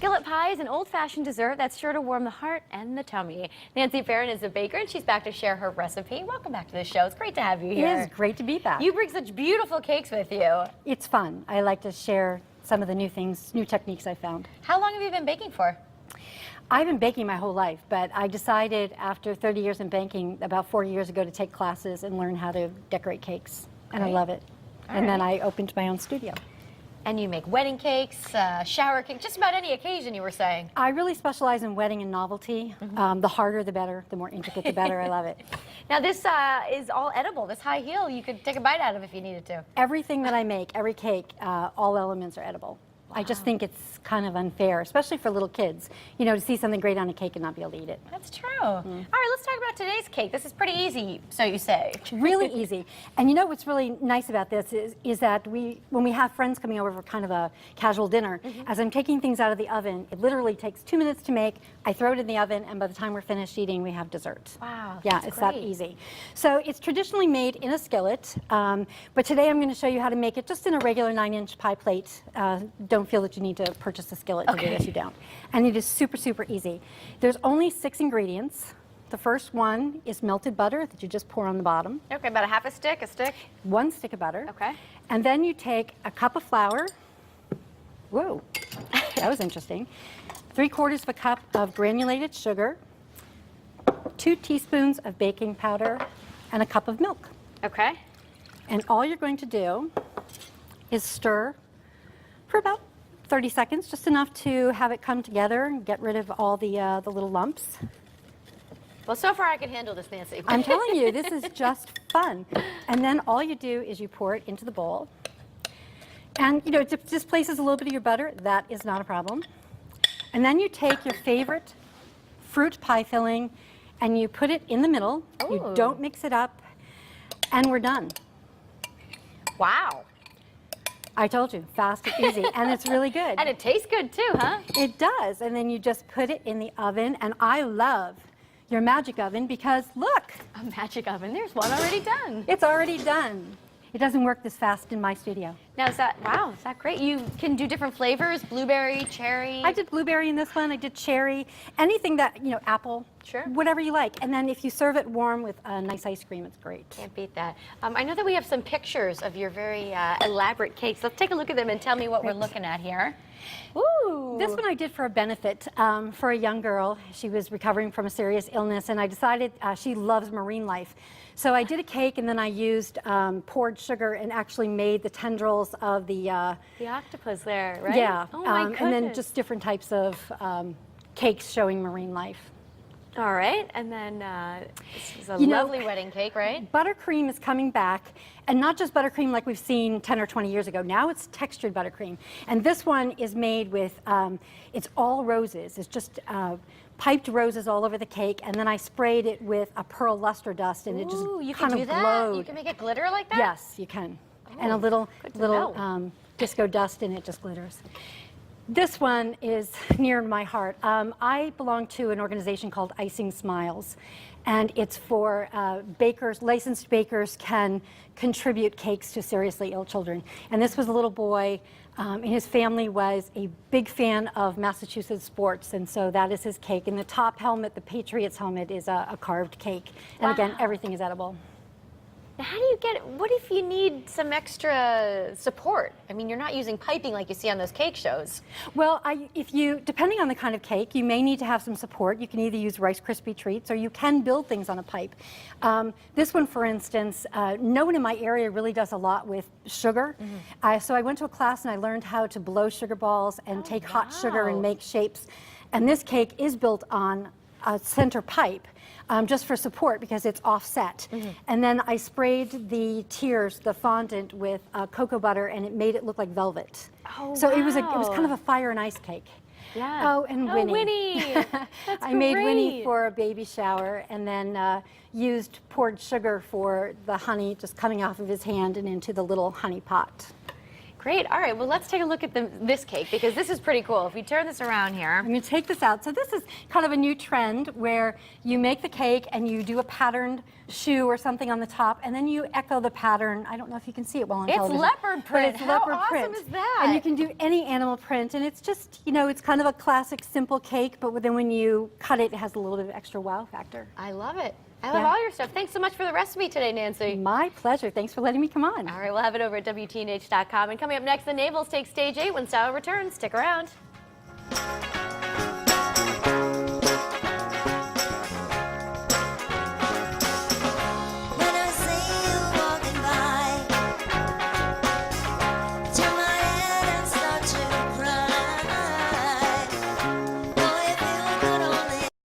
Skillet pie is an old-fashioned dessert that's sure to warm the heart and the tummy. Nancy Farron is a baker, and she's back to share her recipe. Welcome back to the show. It's great to have you here. It is great to be back. You bring such beautiful cakes with you. It's fun. I like to share some of the new things, new techniques I found. How long have you been baking for? I've been baking my whole life, but I decided after 30 years in baking about 4 years ago to take classes and learn how to decorate cakes. And I love it. And then I opened my own studio. And you make wedding cakes, shower cakes, just about any occasion, you were saying. I really specialize in wedding and novelty. The harder the better, the more intricate the better. I love it. Now this is all edible, this high heel. You could take a bite out of if you needed to. Everything that I make, every cake, all elements are edible. Wow. I just think it's kind of unfair, especially for little kids, you know, to see something great on a cake and not be able to eat it. That's true. All right, let's talk about today's cake. This is pretty easy, so you say. Really easy. And you know what's really nice about this is that when we have friends coming over for kind of a casual dinner, as I'm taking things out of the oven, it literally takes 2 minutes to make. I throw it in the oven, and by the time we're finished eating, we have dessert. Wow, yeah, it's that easy. So it's traditionally made in a skillet, but today I'm going to show you how to make it just in a regular 9-inch pie plate. Don't feel that you need to purchase a skillet to do this, you don't. And it is super, super easy. There's only 6 ingredients. The first one is melted butter that you just pour on the bottom. Okay, about a half a stick, 1 stick of butter. Okay. And then you take a cup of flour. Whoa, that was interesting. 3/4 of a cup of granulated sugar, 2 teaspoons of baking powder, and a cup of milk. Okay. And all you're going to do is stir for about 30 seconds, just enough to have it come together and get rid of all the little lumps. Well, so far I can handle this, Nancy. I'm telling you, this is just fun. And then all you do is you pour it into the bowl. And, you know, it displaces a little bit of your butter. That is not a problem. And then you take your favorite fruit pie filling and you put it in the middle. Ooh. You don't mix it up. And we're done. Wow. I told you, fast and easy, and it's really good. And it tastes good too, huh? It does, and then you just put it in the oven, and I love your magic oven because look. A magic oven, there's one already done. It's already done. It doesn't work this fast in my studio. Now is that great? You can do different flavors, blueberry, cherry. I did blueberry in this one, I did cherry, anything that, you know, apple, sure, whatever you like. And then if you serve it warm with a nice ice cream, it's great. Can't beat that. I know that we have some pictures of your very elaborate cakes. Let's take a look at them and tell me what we're looking at here. Ooh. This one I did for a benefit for a young girl. She was recovering from a serious illness, and I decided she loves marine life. So I did a cake, and then I used poured sugar and actually made the tendrils of the octopus there, right? Yeah. Oh my goodness. And then just different types of cakes showing marine life. All right, and then this is a lovely wedding cake, right? Buttercream is coming back, and not just buttercream like we've seen 10 or 20 years ago. Now it's textured buttercream, and this one is made with, it's all roses. It's just piped roses all over the cake, and then I sprayed it with a pearl luster dust, and it just kind of glowed. You can make it glitter like that? Yes, you can. And a little disco dust, and it just glitters. This one is near my heart. I belong to an organization called Icing Smiles, and it's for bakers, licensed bakers can contribute cakes to seriously ill children. And this was a little boy, and his family was a big fan of Massachusetts sports, and so that is his cake. And the top helmet, the Patriots helmet, is a carved cake. And again, everything is edible. Now, how do you get it? What if you need some extra support? I mean, you're not using piping like you see on those cake shows. Well, depending on the kind of cake, you may need to have some support. You can either use Rice Krispie treats, or you can build things on a pipe. This one, for instance, no one in my area really does a lot with sugar. So I went to a class and I learned how to blow sugar balls and take hot sugar and make shapes. And this cake is built on a center pipe. Just for support because it's offset. And then I sprayed the tiers, the fondant, with cocoa butter, and it made it look like velvet. Oh, so it was kind of a fire and ice cake. Yeah. Oh, and Winnie. Winnie. That's I made Winnie for a baby shower, and then used poured sugar for the honey just coming off of his hand and into the little honey pot. Great. All right. Well, let's take a look at this cake because this is pretty cool. If we turn this around here. I'm going to take this out. So this is kind of a new trend where you make the cake and you do a patterned shoe or something on the top, and then you echo the pattern. I don't know if you can see it well on television. It's leopard print. But it's leopard How print. awesome is that? And you can do any animal print, and it's just, you know, it's kind of a classic, simple cake, but then when you cut it, it has a little bit of extra wow factor. I love it. I love all your stuff. Thanks so much for the recipe today, Nancy. My pleasure. Thanks for letting me come on. All right, we'll have it over at WTNH.com. And coming up next, the Navels take stage 8 when Style returns. Stick around.